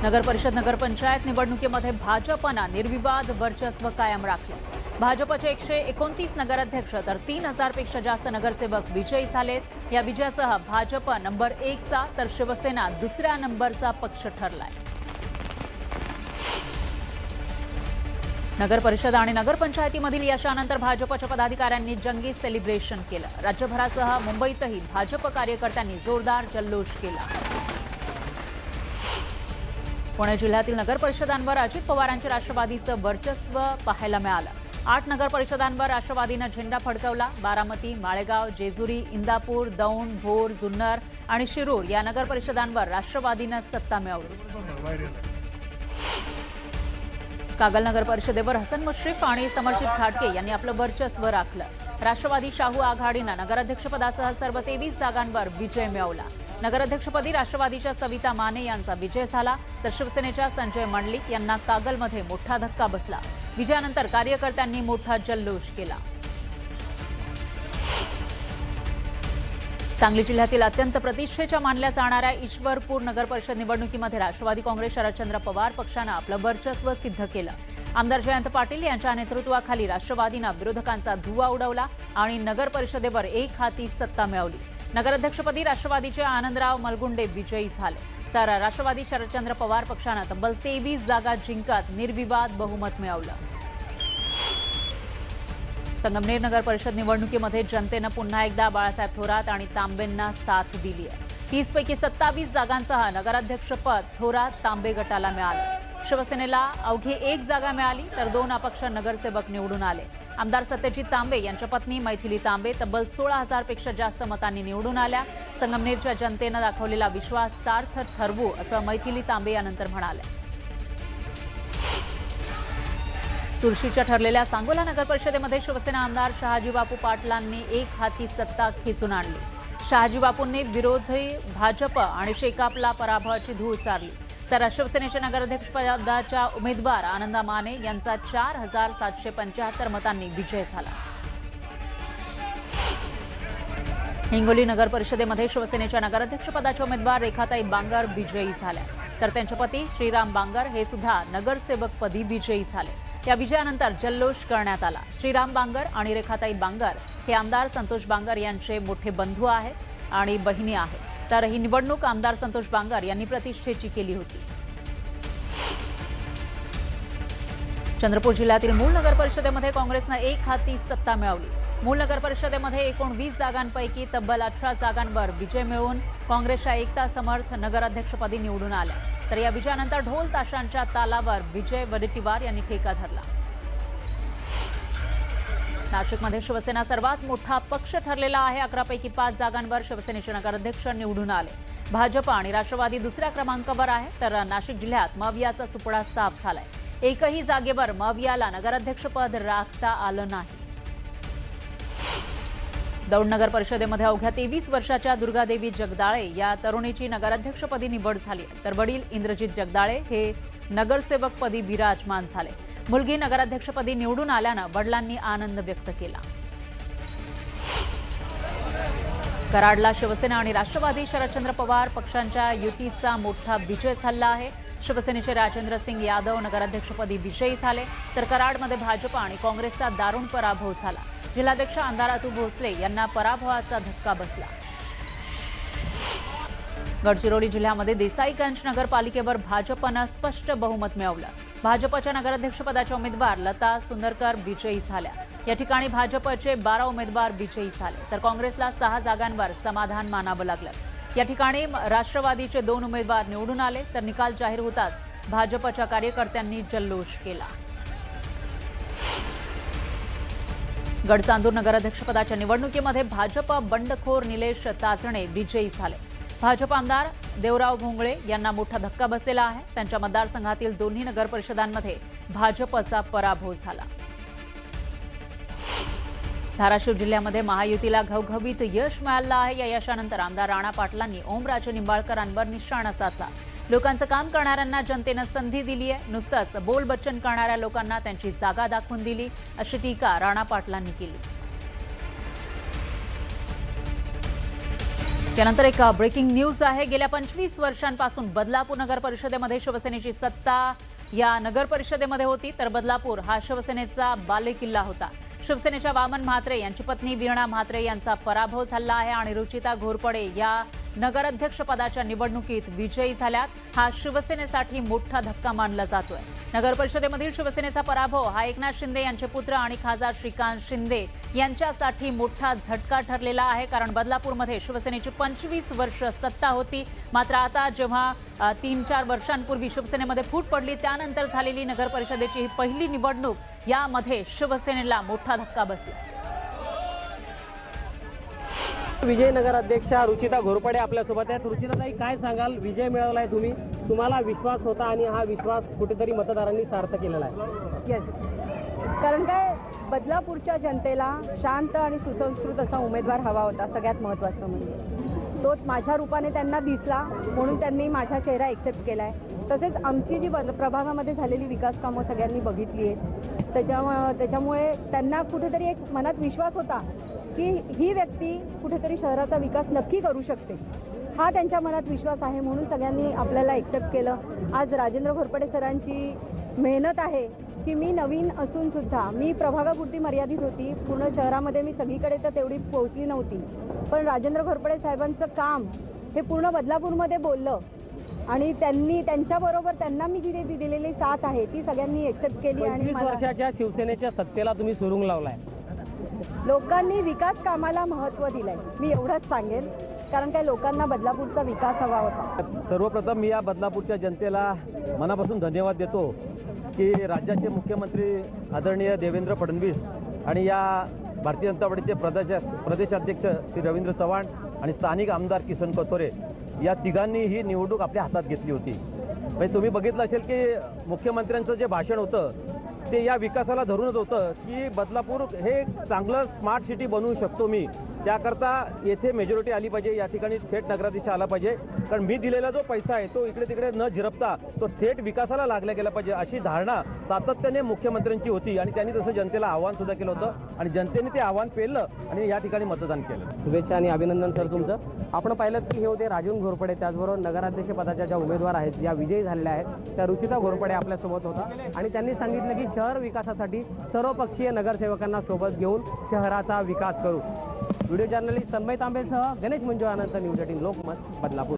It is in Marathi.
नगर परिषद नगरपंचायत निवडणुकीमध्ये भाजपनं निर्विवाद वर्चस्व कायम राखलं। भाजपचे 129 नगराध्यक्ष तर 3000 पेक्षा जास्त नगरसेवक विजयी झालेत। या विजयासह भाजप नंबर 1 चा तर शिवसेना दुसऱ्या नंबरचा पक्ष ठरलाय। नगर परिषद आणि नगरपंचायतीमधील यशानंतर भाजपच्या पदाधिकाऱ्यांनी जंगी सेलिब्रेशन केलं। राज्यभरासह मुंबईतही भाजप कार्यकर्त्यांनी जोरदार जल्लोष केला। पुणे जिल्ह्यातील नगर परिषदांवर अजित पवारांच्या राष्ट्रवादीचं वर्चस्व पाहायला मिळालं। 8 नगर परिषदांवर राष्ट्रवादीनं झेंडा फडकवला। बारामती, माळेगाव, जेजुरी, इंदापूर, दौंड, भोर, जुन्नर आणि शिरूर या नगर परिषदांवर राष्ट्रवादीनं सत्ता मिळवली। कागल नगर परिषदेवर हसन मुश्रीफ आणि समर्जित घाटगे यांनी आपलं वर्चस्व राखलं। राष्ट्रवादी शाहू आघाडीनं नगराध्यक्षपदासह सर्व 23 जागांवर विजय मिळवला। नगराध्यक्षपदी राष्ट्रवादीच्या सविता माने यांचा विजय झाला, तर शिवसेनेच्या संजय मंडलिक यांना कागलमध्ये मोठा धक्का बसला। विजयानंतर कार्यकर्त्यांनी मोठा जल्लोष केला। सांगली जिल्ह्यातील अत्यंत प्रतिष्ठेच्या मानल्या जाणाऱ्या ईश्वरपूर नगर परिषद निवडणुकीमध्ये राष्ट्रवादी काँग्रेस शरदचंद्र पवार पक्षानं आपलं वर्चस्व सिद्ध केलं। आमदार जयंत पाटील यांच्या नेतृत्वाखाली राष्ट्रवादीनं विरोधकांचा धुव्वा उडवला आणि नगर परिषदेवर एक हाती सत्ता मिळवली। नगराध्यक्षपदी राष्ट्रवादीचे आनंदराव मलगुंडे विजयी झाले, तर राष्ट्रवादी शरदचंद्र पवार पक्षानं तब्बल 23 जागा जिंकत निर्विवाद बहुमत मिळवलं। संगमनेर नगर परिषद निवडणुकीमध्ये जनतेनं पुन्हा एकदा बाळासाहेब थोरात आणि तांबेंना साथ दिली आहे। 30 पैकी 27 जागांसह नगराध्यक्षपद थोरात तांबे गटाला मिळालं। शिवसेनेला अवघी 1 जागा मिळाली, तर 2 अपक्ष नगरसेवक निवडून आले। आमदार सत्यजित तांबे यांच्या पत्नी मैथिली तांबे तब्बल 16,000 पेक्षा जास्त मतांनी निवडून आल्या। संगमनेरच्या जनतेनं दाखवलेला विश्वास सार्थ ठरवू असं मैथिली तांबे यानंतर म्हणाले। चुरशीच्या ठरलेल्या सांगोला नगर परिषदेमध्ये शिवसेना आमदार शहाजी बापू पाटलांनी एक हाती सत्ता खेचून आणली। शहाजी बापूंनी विरोधी भाजप आणि शेकापला पराभवाची धूळ चारली, तर शिवसेनेच्या नगराध्यक्षपदाच्या उमेदवार आनंदा माने यांचा 4775 मतांनी विजय झाला। हिंगोली नगर परिषदेमध्ये शिवसेनेच्या नगराध्यक्षपदाच्या उमेदवार रेखाताई बांगर विजयी झाल्या, तर त्यांचे पती श्रीराम बांगर हे सुद्धा नगरसेवकपदी विजयी झाले। या विजयानंतर जल्लोष करण्यात आला। श्रीराम बांगर आणि रेखाताई बांगर हे आमदार संतोष बांगर यांचे मोठे बंधू आहेत आणि बहिणी आहेत, तर ही निवडणूक आमदार संतोष बांगर यांनी प्रतिष्ठेची केली होती। चंद्रपूर जिल्ह्यातील मूळ नगर परिषदेमध्ये काँग्रेसनं एक हाती सत्ता मिळवली। मूळ नगर परिषदेमध्ये 19 जागांपैकी तब्बल 18 जागांवर विजय मिळवून काँग्रेसच्या एकता समर्थ नगराध्यक्षपदी निवडून आल्या, तर या विजयानंतर ढोल ताशांच्या तालावर विजय वडेट्टीवार यांनी ठेका धरला। नाशिकमध्ये शिवसेना सर्वात मोठा पक्ष ठरलेला आहे। 11 पैकी 5 जागांवर शिवसेनेचे नगराध्यक्ष निवडून आले। भाजप आणि राष्ट्रवादी दुसऱ्या क्रमांकावर आहे, तर नाशिक जिल्ह्यात मवियाचा सुपडा साफ झालाय। एकही जागेवर मवियाला नगराध्यक्षपद राखता आलं नाही। दौंड नगर परिषदेमध्ये अवघ्या 23 वर्षाच्या दुर्गादेवी जगदाळे या तरुणीची नगराध्यक्षपदी निवड झाली, तर वडील इंद्रजित जगदाळे हे नगरसेवकपदी विराजमान झाले। मुलगी नगराध्यक्षपदी निवडून आल्यानं वडिलांनी आनंद व्यक्त केला। कराडला शिवसेना आणि राष्ट्रवादी शरदचंद्र पवार पक्षांच्या युतीचा मोठा विजय झाला आहे। शिवसेनेचे राजेंद्र सिंग यादव नगराध्यक्षपदी विजयी झाले, तर कराडमध्ये भाजप आणि काँग्रेसचा दारुण पराभव झाला। जिल्हाध्यक्ष आमदार अतुल भोसले यांना पराभवाचा धक्का बसला। गडचिरोली जिल्ह्यामध्ये देसाईगंज नगरपालिकेवर भाजपनं स्पष्ट बहुमत मिळवलं। भाजपच्या नगराध्यक्षपदाच्या उमेदवार लता सुंदरकर विजयी झाल्या। या ठिकाणी भाजपचे 12 उमेदवार विजयी झाले, तर काँग्रेसला 6 जागांवर समाधान मानावं लागलं। या ठिकाणी राष्ट्रवादीचे 2 उमेदवार निवडून आले, तर निकाल जाहीर होताच भाजपच्या कार्यकर्त्यांनी जल्लोष केला। गडचांदूर नगराध्यक्षपदाच्या निवडणुकीमध्ये भाजप बंडखोर निलेश ताजणे विजयी झाले। भाजप आमदार देवराव भोंगळे यांना मोठा धक्का बसलेला आहे। त्यांच्या मतदारसंघातील दोन्ही नगर परिषदांमध्ये भाजपचा पराभव झाला। धाराशिव जिल्ह्यामध्ये महायुतीला घवघवीत यश मिळालं आहे। या यशानंतर आमदार राणा पाटलांनी ओमराजे निंबाळकरांवर निशाणा साधला। लोकांचं काम करणाऱ्यांना जनतेनं संधी दिली आहे, नुसतंच बोलबच्चन करणाऱ्या लोकांना त्यांची जागा दाखवून दिली, अशी टीका राणा पाटलांनी केली। त्यानंतर एक ब्रेकिंग न्यूज आहे। गेल्या 25 वर्षांपासून बदलापूर नगर परिषदेमध्ये शिवसेनेची सत्ता या नगर परिषदेमध्ये होती, तर बदलापूर हा शिवसेनेचा बालेकिल्ला होता। शिवसेनेच्या वामन म्हात्रे यांची पत्नी वीणा म्हात्रे यांचा पराभव झाला आहे आणि रुचिता घोरपडे या नगराध्यक्षपदाच्या निवडणुकीत विजयी झाल्यात। हा शिवसेनेसाठी मोठा धक्का मानला जातोय। नगर परिषदेमधील शिवसेनेचा पराभव हा एकनाथ शिंदे यांचे पुत्र आणि खासदार श्रीकांत शिंदे यांच्यासाठी मोठा झटका ठरलेला आहे, कारण बदलापूरमध्ये शिवसेनेची 25 वर्ष सत्ता होती। मात्र आता जेव्हा 3-4 वर्षांपूर्वी शिवसेनेमध्ये फूट पडली, त्यानंतर झालेली नगर परिषदेची ही पहिली निवडणूक, यामध्ये शिवसेनेला मोठा धक्का बसला। विजयनगर अध्यक्षा रुचिता घोरपडे आपल्यासोबत आहेत। रुचिताताई, काय सांगाल? विजय मिळवलाय तुम्हाला विश्वास होता आणि हा विश्वास कुठेतरी मतदारांनी सार्थ केलेला आहे। येस, कारण काय, बदलापूरच्या जनतेला शांत आणि सुसंस्कृत असा उमेदवार हवा होता। सगळ्यात महत्त्वाचं म्हणजे तोच माझ्या रूपाने त्यांना दिसला, म्हणून त्यांनी माझा चेहरा एक्सेप्ट केला आहे। तसेच आमची जी प्रभागामध्ये झालेली विकास कामं सगळ्यांनी बघितली आहेत, त्याच्यामुळे त्यांना कुठेतरी एक मनात विश्वास होता की ही व्यक्ती कुठेतरी शहराचा विकास नक्की करू शकते, हा त्यांच्या मनात विश्वास आहे, म्हणून सगळ्यांनी आपल्याला एक्सेप्ट केलं। आज राजेंद्र घोरपडे सरांची मेहनत आहे की मी नवीन असूनसुद्धा मी प्रभागापुरती मर्यादित होती, पूर्ण शहरामध्ये मी सगळीकडे तर तेवढी पोहोचली नव्हती, पण राजेंद्र घोरपडे साहेबांचं काम हे पूर्ण बदलापूरमध्ये बोललं आणि त्यांच्याबरोबर त्यांना मी जी दिलेली साथ आहे ती सगळ्यांनी एक्सेप्ट केली। आणि 25 वर्षाच्या शिवसेनेच्या सत्तेला तुम्ही सुरुंग लावलाय। लोकांनी विकास कामाला महत्त्व दिलंय, मी एवढंच सांगेन, कारण काय लोकांना बदलापूरचा विकास हवा होता। सर्वप्रथम मी या बदलापूरच्या जनतेला मनापासून धन्यवाद देतो की राज्याचे मुख्यमंत्री आदरणीय देवेंद्र फडणवीस आणि या भारतीय जनता पार्टीचे प्रदेशाध्यक्ष श्री रवींद्र चव्हाण आणि स्थानिक आमदार किसन कथोरे या तिघांनी ही निवडणूक आपल्या हातात घेतली होती। म्हणजे तुम्ही बघितलं असेल की मुख्यमंत्र्यांचं जे भाषण होतं ते या विकासाला धरूनच होतं की बदलापूर हे चांगलं स्मार्ट सिटी बनवू शकतो मी, त्याकरता येथे मेजॉरिटी आली पाहिजे, या ठिकाणी थेट नगराध्यक्ष आला पाहिजे, कारण मी दिलेला जो पैसा आहे तो इकडे तिकडे न झिरपता तो थेट विकासाला लागला गेला पाहिजे, अशी धारणा सातत्याने मुख्यमंत्र्यांची होती आणि त्यांनी तसं जनतेला आव्हान सुद्धा केलं होतं आणि जनतेने ते आव्हान पेललं आणि या ठिकाणी मतदान केलं। शुभेच्छा आणि अभिनंदन सर तुमचं। आपण पाहिलं की हे होते राजन घोरपडे, त्याचबरोबर नगराध्यक्ष पदाच्या ज्या उमेदवार आहेत, ज्या विजयी झालेल्या आहेत, त्या रुचिता घोरपडे आपल्यासोबत होता आणि त्यांनी सांगितलं की शहर विकासासाठी सर्वपक्षीय नगरसेवकांना सोबत घेऊन शहराचा विकास करू। व्हिडिओ जर्नलिस्ट तन्मय तांबेसह गणेश मंजुळानंतर न्यूज 18 लोकमत, बदलापूर।